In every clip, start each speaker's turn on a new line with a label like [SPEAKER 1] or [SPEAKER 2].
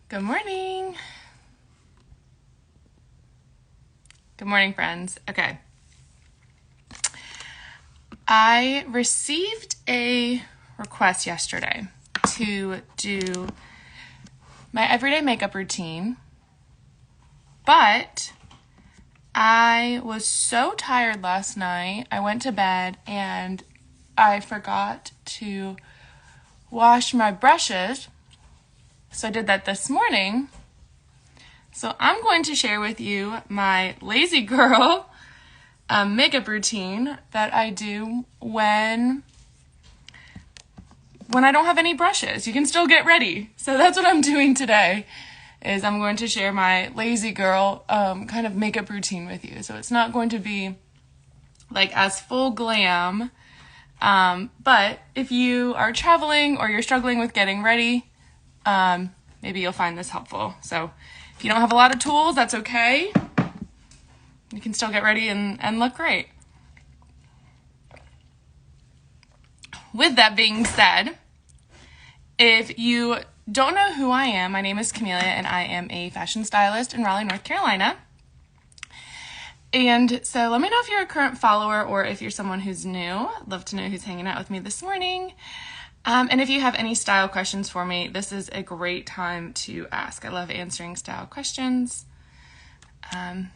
[SPEAKER 1] Good morning. Good morning, friends. Okay. I received a request yesterday to do my everyday makeup routine, but I was so tired last night. I went to bed and I forgot to wash my brushes. So I did that this morning. So I'm going to share with you my lazy girl makeup routine that I do when I don't have any brushes. You can still get ready. So that's what I'm doing today, is I'm going to share my lazy girl kind of makeup routine with you. So it's not going to be like as full glam, but if you are traveling or you're struggling with getting ready, maybe you'll find this helpful. So if you don't have a lot of tools, that's okay. You can still get ready and look great. With that being said, if you don't know who I am, my name is Camelia and I am a fashion stylist in Raleigh, North Carolina. And so let me know if you're a current follower or if you're someone who's new. I'd love to know who's hanging out with me this morning. And if you have any style questions for me, this is a great time to ask. I love answering style questions. And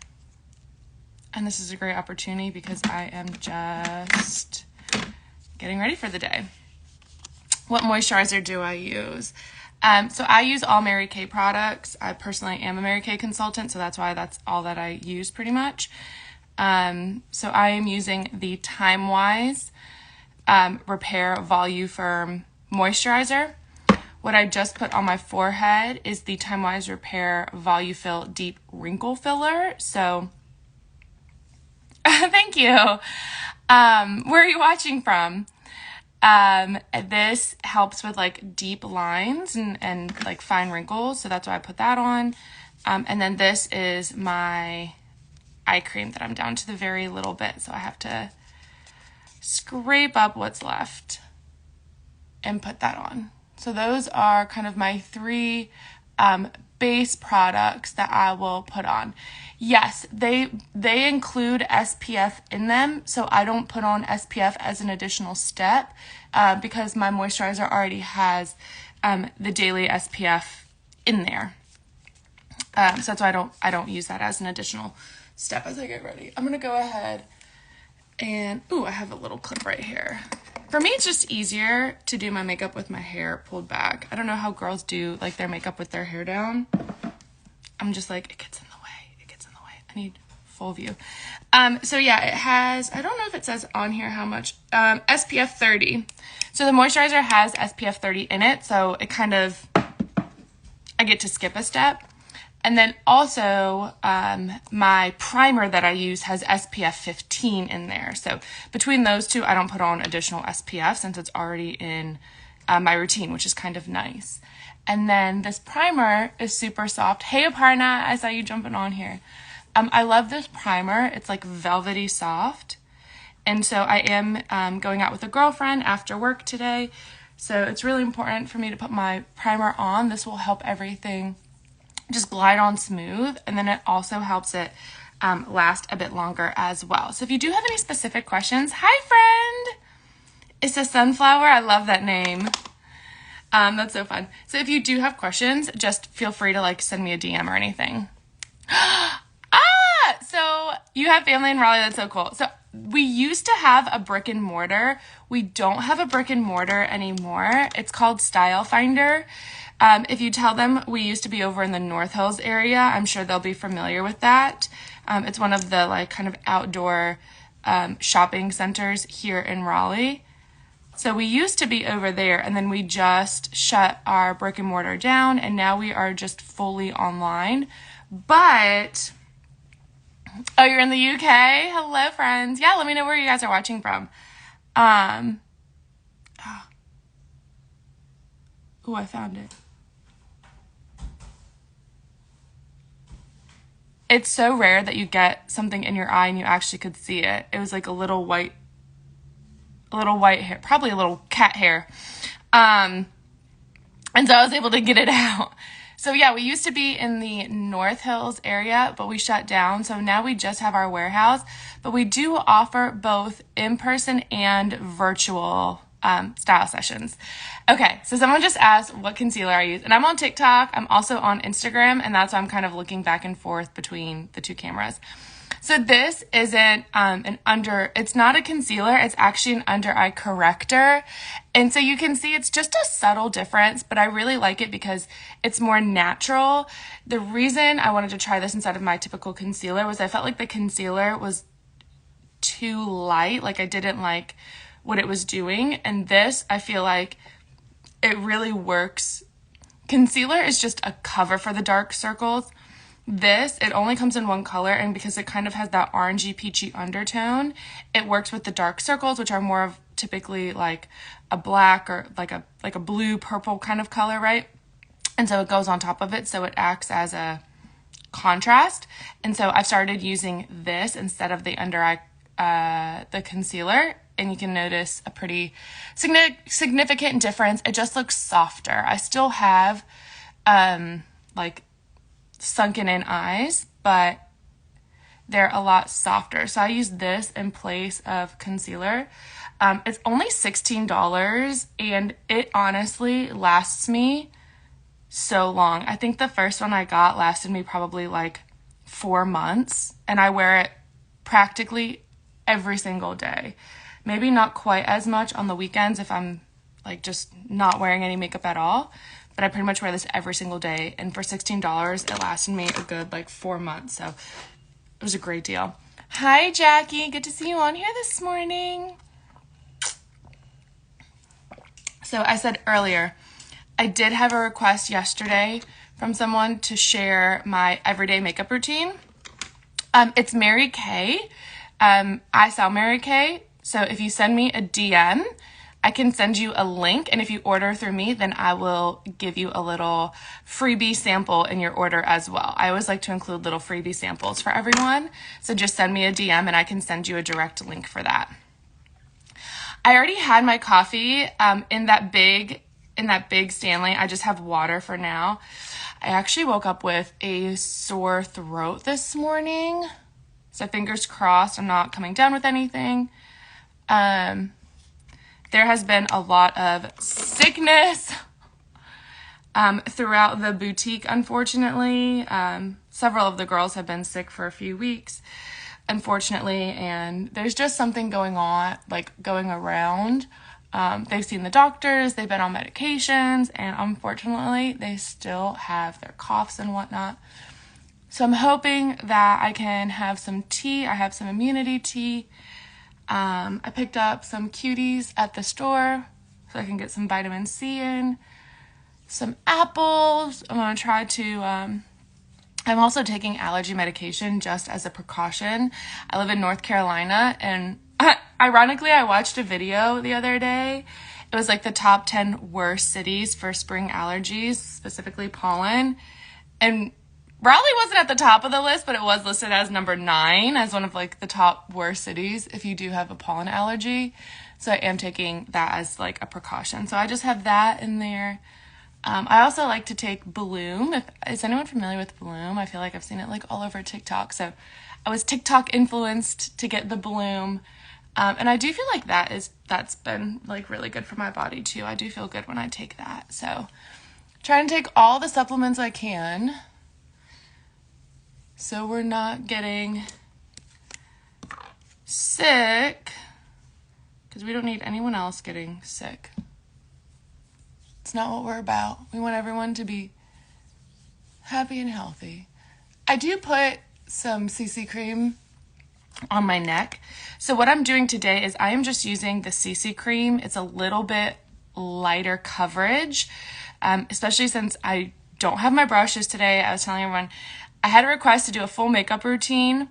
[SPEAKER 1] this is a great opportunity because I am just getting ready for the day. What moisturizer do I use? So I use all Mary Kay products. I personally am a Mary Kay consultant, so that's why that's all that I use pretty much. So I am using the Time Wise Repair Voluform Moisturizer. What I just put on my forehead is the Time Wise Repair Volufill Deep Wrinkle Filler. So thank you. Where are you watching from? This helps with like deep lines and like fine wrinkles. So that's why I put that on. And then this is my eye cream that I'm down to the very little bit. So I have to scrape up what's left and put that on. So those are kind of my three, base products that I will put on. Yes, they include SPF in them, so I don't put on SPF as an additional step because my moisturizer already has the daily SPF in there. So that's why I don't use that as an additional step as I get ready. I'm gonna go ahead and I have a little clip right here. For me, it's just easier to do my makeup with my hair pulled back. I don't know how girls do like their makeup with their hair down. I'm just like, it gets in the way. It gets in the way. I need full view. So yeah, it has, I don't know if it says on here how much, SPF 30. So the moisturizer has SPF 30 in it. So it kind of, I get to skip a step. And then also, my primer that I use has SPF 15 in there. So between those two, I don't put on additional SPF since it's already in my routine, which is kind of nice. And then this primer is super soft. Hey, Aparna, I saw you jumping on here. I love this primer. It's like velvety soft. And so I am going out with a girlfriend after work today. So it's really important for me to put my primer on. This will help everything just glide on smooth, and then it also helps it last a bit longer as well. So if you do have any specific questions, hi friend, it's a sunflower. I love that name. That's so fun. So if you do have questions, just feel free to like send me a DM or anything. So you have family in Raleigh. That's so cool. So we used to have a brick and mortar. We don't have a brick and mortar anymore. It's called Style Finder. If you tell them we used to be over in the North Hills area, I'm sure they'll be familiar with that. It's one of the like kind of outdoor shopping centers here in Raleigh. So we used to be over there, and then we just shut our brick and mortar down, and now we are just fully online. But, oh, you're in the UK? Hello, friends. Yeah, let me know where you guys are watching from. I found it. It's so rare that you get something in your eye and you actually could see it. It was like a little white hair, probably a little cat hair. And so I was able to get it out. So yeah, we used to be in the North Hills area, but we shut down. So now we just have our warehouse, but we do offer both in-person and virtual style sessions. Okay, so someone just asked what concealer I use, and I'm on TikTok. I'm also on Instagram, and that's why I'm kind of looking back and forth between the two cameras. So this isn't it's not a concealer, it's actually an under eye corrector. And so you can see it's just a subtle difference, but I really like it because it's more natural. The reason I wanted to try this instead of my typical concealer was I felt like the concealer was too light, like I didn't like what it was doing. And this, I feel like it really works. Concealer is just a cover for the dark circles. This, it only comes in one color, and because it kind of has that orangey peachy undertone, it works with the dark circles, which are more of typically like a black or like a blue purple kind of color, right? And so it goes on top of it, so it acts as a contrast. And so I've started using this instead of the under eye the concealer, and you can notice a pretty significant difference. It just looks softer. I still have like sunken in eyes, but they're a lot softer. So I use this in place of concealer. It's only $16, and it honestly lasts me so long. I think the first one I got lasted me probably like 4 months, and I wear it practically every single day. Maybe not quite as much on the weekends if I'm like just not wearing any makeup at all, but I pretty much wear this every single day. And for $16, it lasted me a good like 4 months. So it was a great deal. Hi, Jackie. Good to see you on here this morning. So I said earlier, I did have a request yesterday from someone to share my everyday makeup routine. It's Mary Kay. I sell Mary Kay. So if you send me a DM, I can send you a link, and if you order through me, then I will give you a little freebie sample in your order as well. I always like to include little freebie samples for everyone, so just send me a DM and I can send you a direct link for that. I already had my coffee in that big Stanley. I just have water for now. I actually woke up with a sore throat this morning, so fingers crossed I'm not coming down with anything. There has been a lot of sickness throughout the boutique, unfortunately. Several of the girls have been sick for a few weeks, unfortunately, and there's just something going around. They've seen the doctors, they've been on medications, and unfortunately, they still have their coughs and whatnot. So I'm hoping that I can have some tea. I have some immunity tea. I picked up some cuties at the store so I can get some vitamin C in, some apples. I'm going to try to, I'm also taking allergy medication just as a precaution. I live in North Carolina, and ironically, I watched a video the other day. It was like the top 10 worst cities for spring allergies, specifically pollen. And Raleigh wasn't at the top of the list, but it was listed as number 9 as one of like the top worst cities if you do have a pollen allergy. So I am taking that as like a precaution. So I just have that in there. I also like to take Bloom. Is anyone familiar with Bloom? I feel like I've seen it like all over TikTok. So I was TikTok influenced to get the Bloom. And I do feel like that's been like really good for my body too. I do feel good when I take that. So trying to take all the supplements I can, so we're not getting sick, because we don't need anyone else getting sick. It's not what we're about. We want everyone to be happy and healthy. I do put some CC cream on my neck. So what I'm doing today is I am just using the CC cream. It's a little bit lighter coverage, especially since I don't have my brushes today. I was telling everyone I had a request to do a full makeup routine,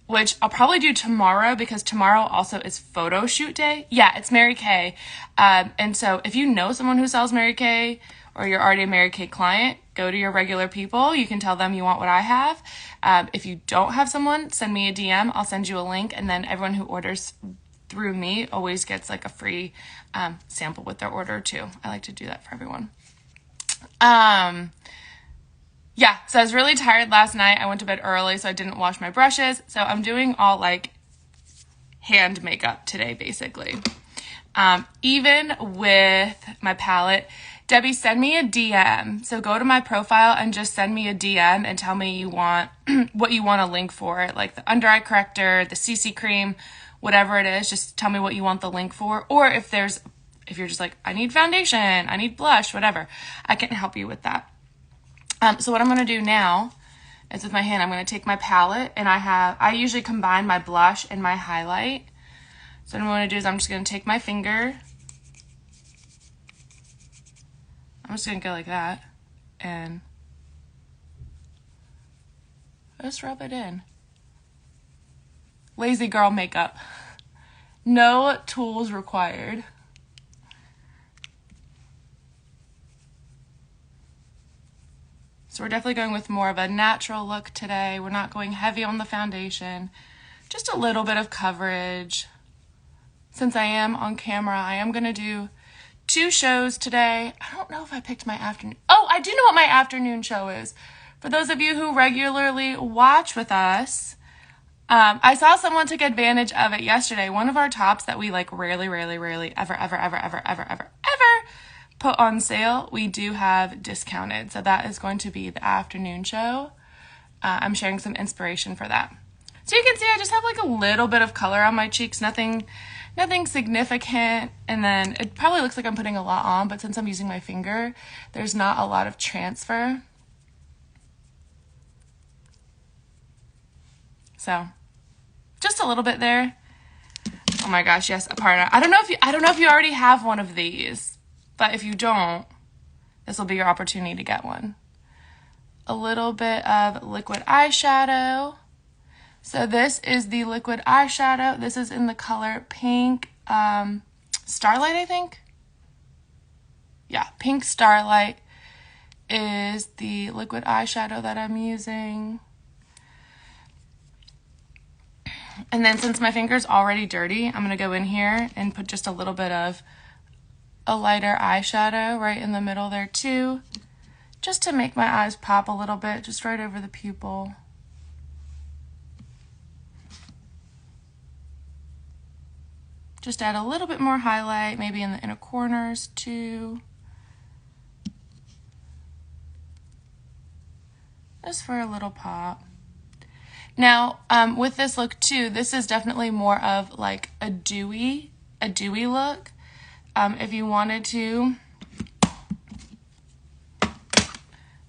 [SPEAKER 1] which I'll probably do tomorrow because tomorrow also is photo shoot day. Yeah, it's Mary Kay. And so if you know someone who sells Mary Kay or you're already a Mary Kay client, go to your regular people. You can tell them you want what I have. If you don't have someone, send me a DM. I'll send you a link. And then everyone who orders through me always gets like a free sample with their order too. I like to do that for everyone. yeah, so I was really tired last night. I went to bed early, so I didn't wash my brushes. So I'm doing all like hand makeup today, basically. Even with my palette, Debbie, send me a DM. So go to my profile and just send me a DM and tell me you want what you want a link for, like the under eye corrector, the CC cream, whatever it is. Just tell me what you want the link for. Or if you're just like, I need foundation, I need blush, whatever, I can help you with that. So what I'm going to do now is with my hand, I'm going to take my palette, and I usually combine my blush and my highlight. So what I'm going to do is I'm just going to take my finger. I'm just going to go like that and just rub it in. Lazy girl makeup. No tools required. So we're definitely going with more of a natural look today. We're not going heavy on the foundation. Just a little bit of coverage. Since I am on camera, I am going to do 2 shows today. I don't know if I picked my afternoon. Oh, I do know what my afternoon show is. For those of you who regularly watch with us, I saw someone took advantage of it yesterday. One of our tops that we like rarely, ever put on sale, we do have discounted. So that is going to be the afternoon show. I'm sharing some inspiration for that. So you can see I just have like a little bit of color on my cheeks, nothing significant. And then it probably looks like I'm putting a lot on, but since I'm using my finger, there's not a lot of transfer. So just a little bit there. Oh my gosh, yes, Aparna. I don't know if you already have one of these, but if you don't, this will be your opportunity to get one. A little bit of liquid eyeshadow. So this is the liquid eyeshadow. This is in the color Pink Starlight, I think. Yeah, Pink Starlight is the liquid eyeshadow that I'm using. And then since my finger's already dirty, I'm going to go in here and put just a little bit of a lighter eyeshadow right in the middle there too, just to make my eyes pop a little bit, just right over the pupil. Just add a little bit more highlight, maybe in the inner corners too. Just for a little pop. Now, with this look too, this is definitely more of like a dewy look. If you wanted to,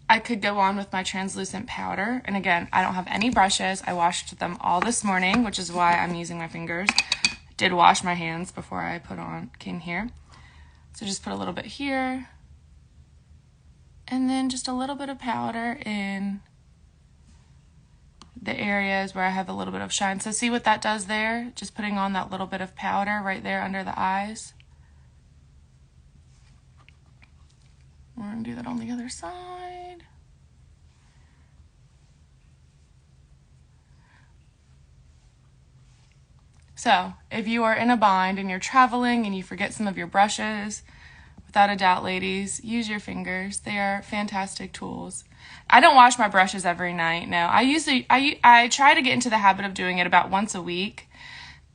[SPEAKER 1] I could go on with my translucent powder. And again, I don't have any brushes. I washed them all this morning, which is why I'm using my fingers. Did wash my hands before I came here. So just put a little bit here. And then just a little bit of powder in the areas where I have a little bit of shine. So see what that does there? Just putting on that little bit of powder right there under the eyes. We're going to do that on the other side. So if you are in a bind and you're traveling and you forget some of your brushes, without a doubt, ladies, use your fingers. They are fantastic tools. I don't wash my brushes every night. No, I try to get into the habit of doing it about once a week.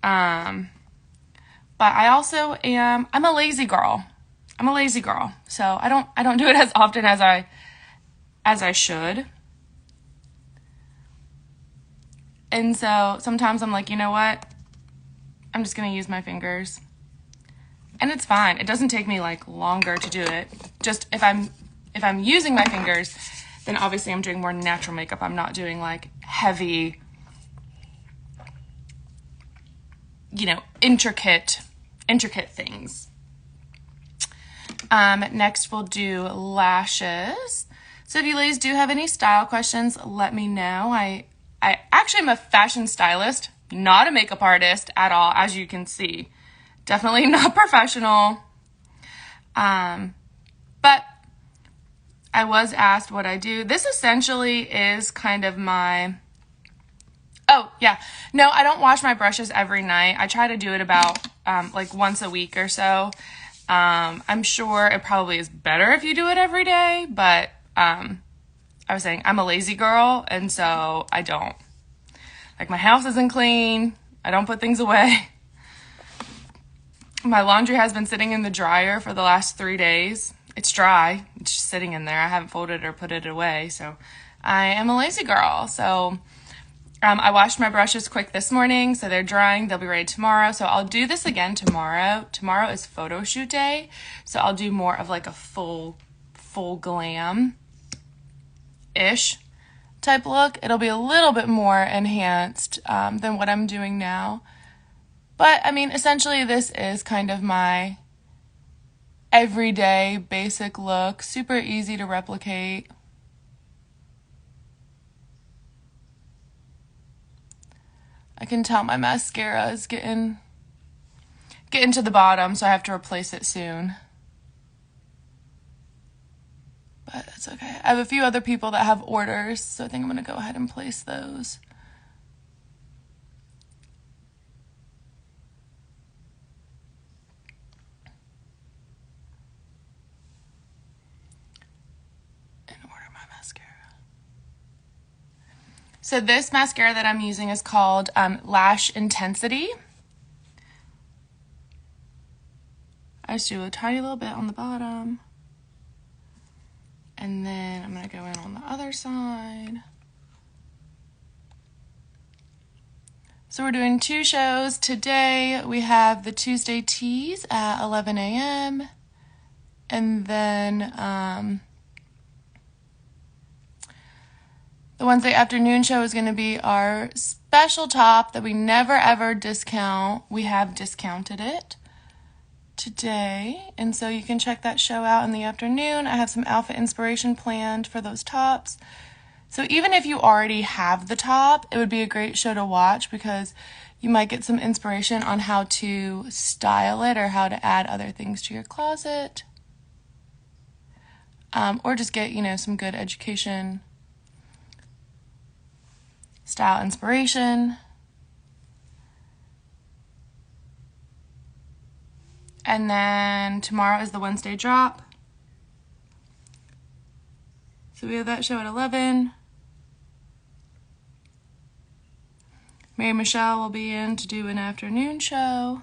[SPEAKER 1] But I also I'm a lazy girl. So I don't do it as often as I should. And so sometimes I'm like, you know what? I'm just going to use my fingers. And it's fine. It doesn't take me like longer to do it. Just if I'm using my fingers, then obviously I'm doing more natural makeup. I'm not doing like heavy, intricate things. Next we'll do lashes. So if you ladies do have any style questions, let me know. I actually am a fashion stylist, not a makeup artist at all, as you can see. Definitely not professional. But I was asked what I do. This essentially is kind of my... Oh, yeah. No, I don't wash my brushes every night. I try to do it about like once a week or so. I'm sure it probably is better if you do it every day, but I was saying I'm a lazy girl, and so I don't. Like, my house isn't clean. I don't put things away. My laundry has been sitting in the dryer for the last 3 days. It's dry. It's just sitting in there. I haven't folded or put it away. So I am a lazy girl. So I washed my brushes quick this morning, so they're drying. They'll be ready tomorrow. So I'll do this again tomorrow. Tomorrow is photo shoot day, so I'll do more of like a full glam-ish type look. It'll be a little bit more enhanced than what I'm doing now. But, I mean, essentially this is kind of my everyday basic look. Super easy to replicate. I can tell my mascara is getting to the bottom, so I have to replace it soon. But that's okay. I have a few other people that have orders, so I think I'm going to go ahead and place those. And order my mascara. So this mascara that I'm using is called Lash Intensity. I just do a tiny little bit on the bottom. And then I'm going to go in on the other side. So we're doing 2 shows. Today we have the Tuesday Teas at 11 a.m. And then the Wednesday afternoon show is going to be our special top that we never ever discount. We have discounted it today, and so you can check that show out in the afternoon. I have some outfit inspiration planned for those tops. So even if you already have the top, it would be a great show to watch because you might get some inspiration on how to style it or how to add other things to your closet. Or just get, some good education, style inspiration. And then tomorrow is the Wednesday drop. So we have that show at 11. Mary Michelle will be in to do an afternoon show.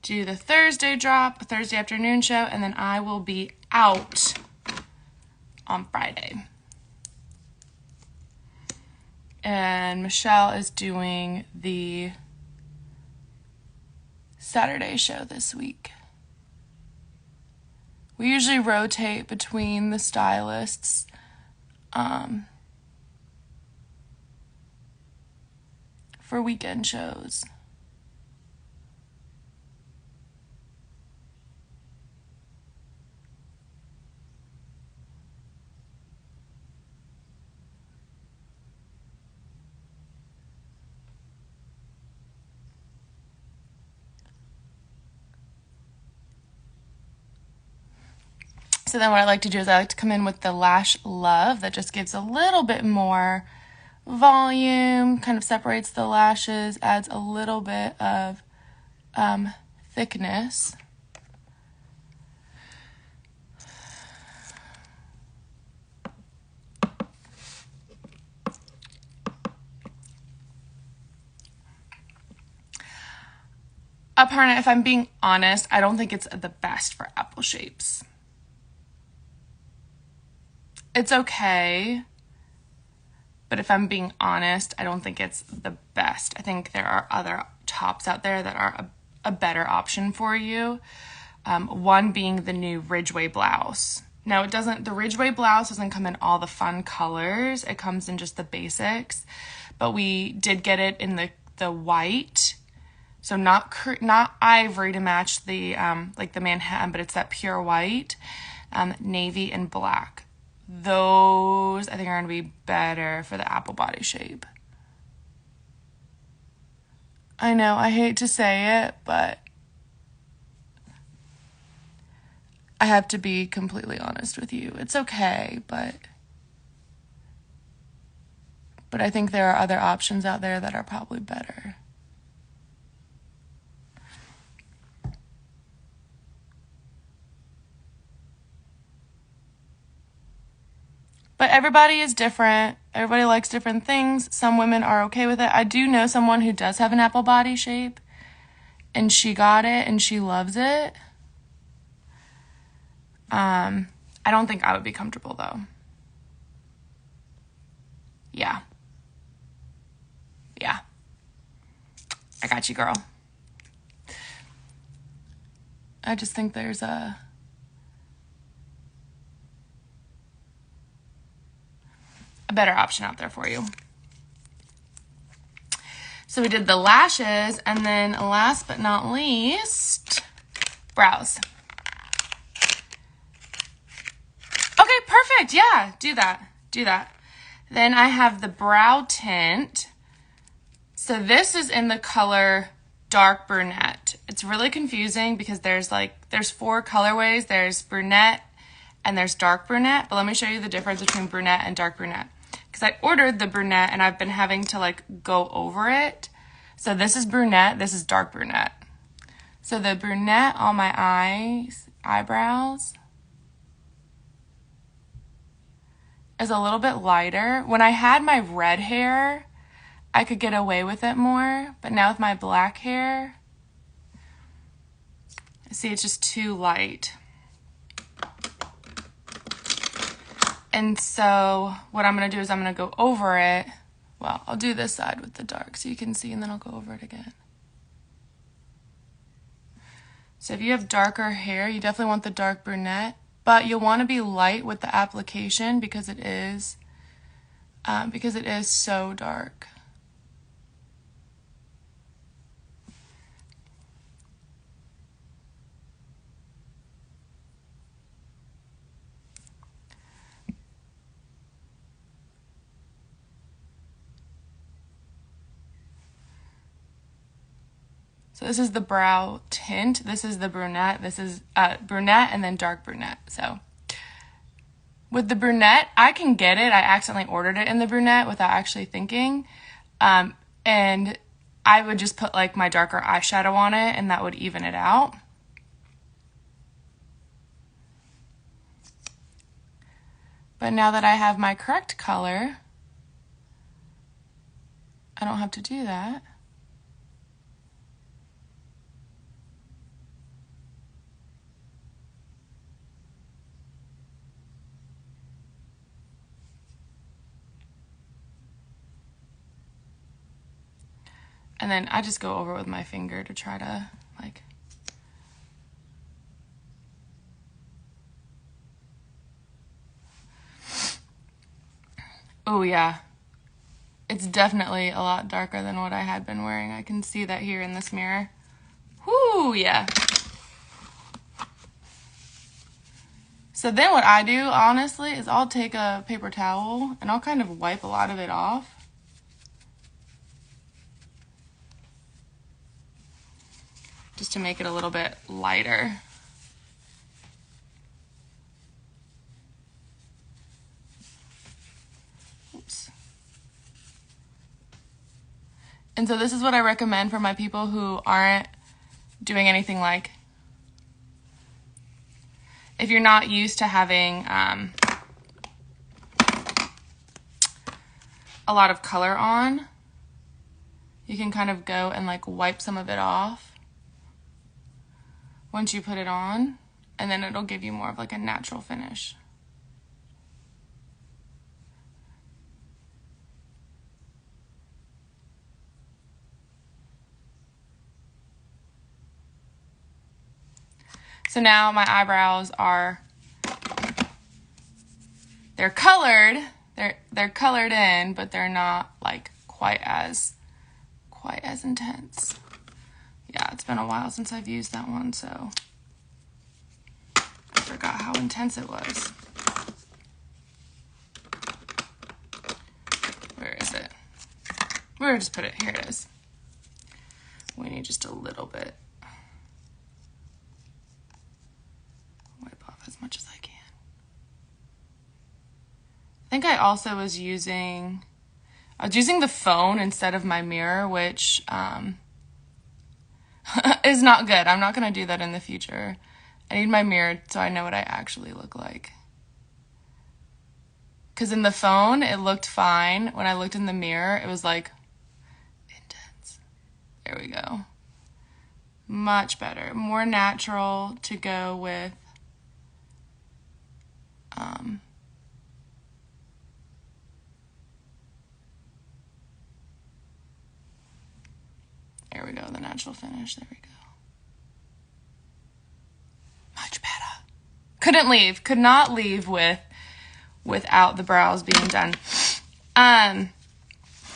[SPEAKER 1] Do the Thursday drop, a Thursday afternoon show, and then I will be out on Friday. And Michelle is doing the Saturday show this week. We usually rotate between the stylists. For weekend shows. So then what I like to do is I like to come in with the Lash Love that just gives a little bit more volume, kind of separates the lashes, adds a little bit of thickness. Aparna, if I'm being honest, I don't think it's the best for apple shapes. It's okay, but if I'm being honest, I don't think it's the best. I think there are other tops out there that are a better option for you. One being the new Ridgeway blouse. Now, the Ridgeway blouse doesn't come in all the fun colors. It comes in just the basics, but we did get it in the white. So not ivory to match the like the Manhattan, but it's that pure white, navy and black. Those I think are going to be better for the apple body shape. I know, I hate to say it, but I have to be completely honest with you. It's okay, but I think there are other options out there that are probably better. But everybody is different. Everybody likes different things. Some women are okay with it. I do know someone who does have an apple body shape, and she got it and she loves it. I don't think I would be comfortable though. Yeah. Yeah. I got you, girl. I just think there's a better option out there for you. So we did the lashes, and then last but not least, brows. Okay, perfect. Yeah, do that. Then I have the brow tint. So this is in the color dark brunette. It's really confusing because there's 4 colorways. There's brunette and there's dark brunette. But let me show you the difference between brunette and dark brunette. Because I ordered the brunette and I've been having to go over it. So this is brunette, this is dark brunette. So the brunette on my eyebrows is a little bit lighter. When I had my red hair, I could get away with it more, but now with my black hair, see, it's just too light. And so what I'm going to do is I'm going to go over it. Well, I'll do this side with the dark so you can see, and then I'll go over it again. So if you have darker hair, you definitely want the dark brunette, but you'll want to be light with the application because it is so dark. So this is the brow tint. This is the brunette. This is brunette and then dark brunette. So with the brunette, I can get it. I accidentally ordered it in the brunette without actually thinking. And I would just put my darker eyeshadow on it and that would even it out. But now that I have my correct color, I don't have to do that. And then I just go over it with my finger to try to oh yeah, it's definitely a lot darker than what I had been wearing. I can see that here in this mirror. Whoo, yeah. So then what I do, honestly, is I'll take a paper towel and I'll kind of wipe a lot of it off. Just to make it a little bit lighter. Oops. And so this is what I recommend for my people who aren't doing anything if you're not used to having a lot of color on, you can kind of go and wipe some of it off once you put it on, and then it'll give you more of a natural finish. So now my eyebrows they're colored, they're colored in, but they're not quite as intense. Yeah, it's been a while since I've used that one, so I forgot how intense it was. Where is it? Where just put it? Here it is. We need just a little bit. Wipe off as much as I can. I think I also was using the phone instead of my mirror, which is not good. I'm not going to do that in the future. I need my mirror so I know what I actually look like. Because in the phone, it looked fine. When I looked in the mirror, it was like intense. There we go. Much better. More natural to go with there we go, the natural finish. There we go. Much better. Could not leave without the brows being done.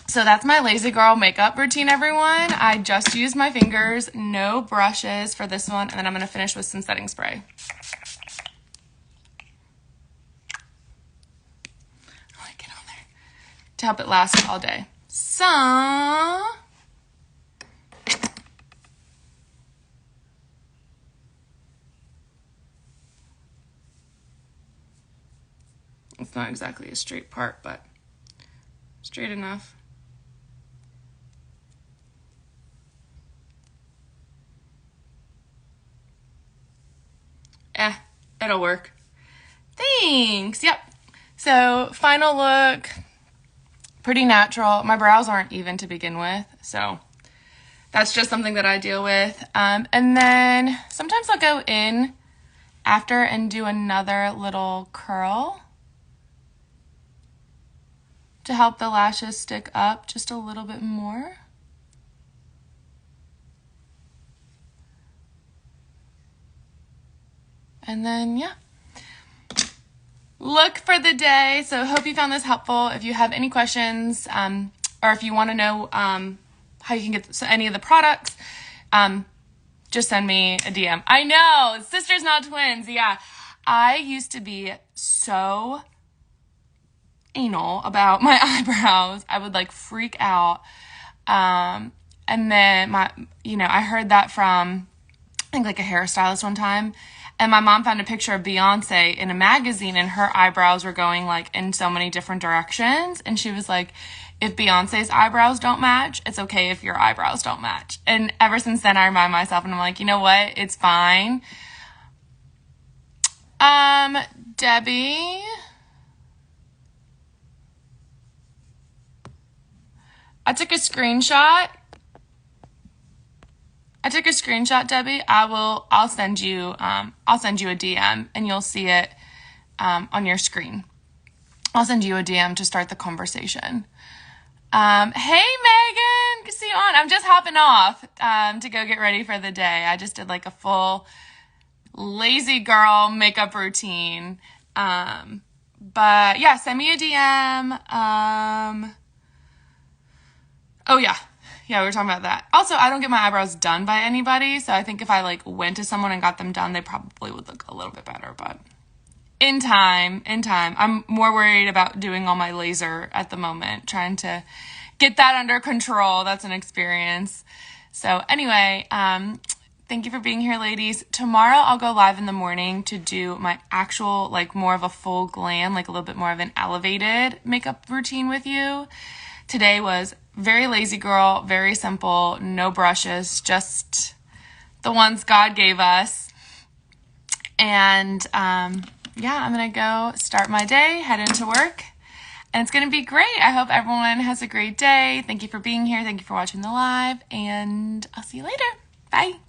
[SPEAKER 1] So that's my lazy girl makeup routine, everyone. I just used my fingers, no brushes for this one, and then I'm going to finish with some setting spray. Alright, get on there. To help it last all day. So... it's not exactly a straight part, but straight enough. It'll work. Thanks. Yep. So final look, pretty natural. My brows aren't even to begin with, so that's just something that I deal with. And then sometimes I'll go in after and do another little curl to help the lashes stick up just a little bit more. And then, yeah. Look for the day. So hope you found this helpful. If you have any questions, or if you want to know how you can get any of the products, just send me a DM. I know, sisters not twins. Yeah, I used to be so anal about my eyebrows. I would like freak out. And then I heard that from, I think like a hairstylist one time. And my mom found a picture of Beyonce in a magazine and her eyebrows were going like in so many different directions. And she was like, if Beyonce's eyebrows don't match, it's okay if your eyebrows don't match. And ever since then I remind myself and I'm like, you know what? It's fine. Debbie. I took a screenshot, Debbie. I'll send you a DM and you'll see it on your screen. I'll send you a DM to start the conversation. Hey Megan, good to see you on. I'm just hopping off to go get ready for the day. I just did like a full lazy girl makeup routine. But yeah, send me a DM. Oh yeah. Yeah, we were talking about that. Also, I don't get my eyebrows done by anybody, so I think if I like went to someone and got them done, they probably would look a little bit better, but in time. I'm more worried about doing all my laser at the moment, trying to get that under control. That's an experience. So anyway, thank you for being here, ladies. Tomorrow I'll go live in the morning to do my actual, like more of a full glam, like a little bit more of an elevated makeup routine with you. Today was very lazy girl, very simple, no brushes, just the ones God gave us. And yeah, I'm going to go start my day, head into work, and it's going to be great. I hope everyone has a great day. Thank you for being here. Thank you for watching the live, and I'll see you later. Bye.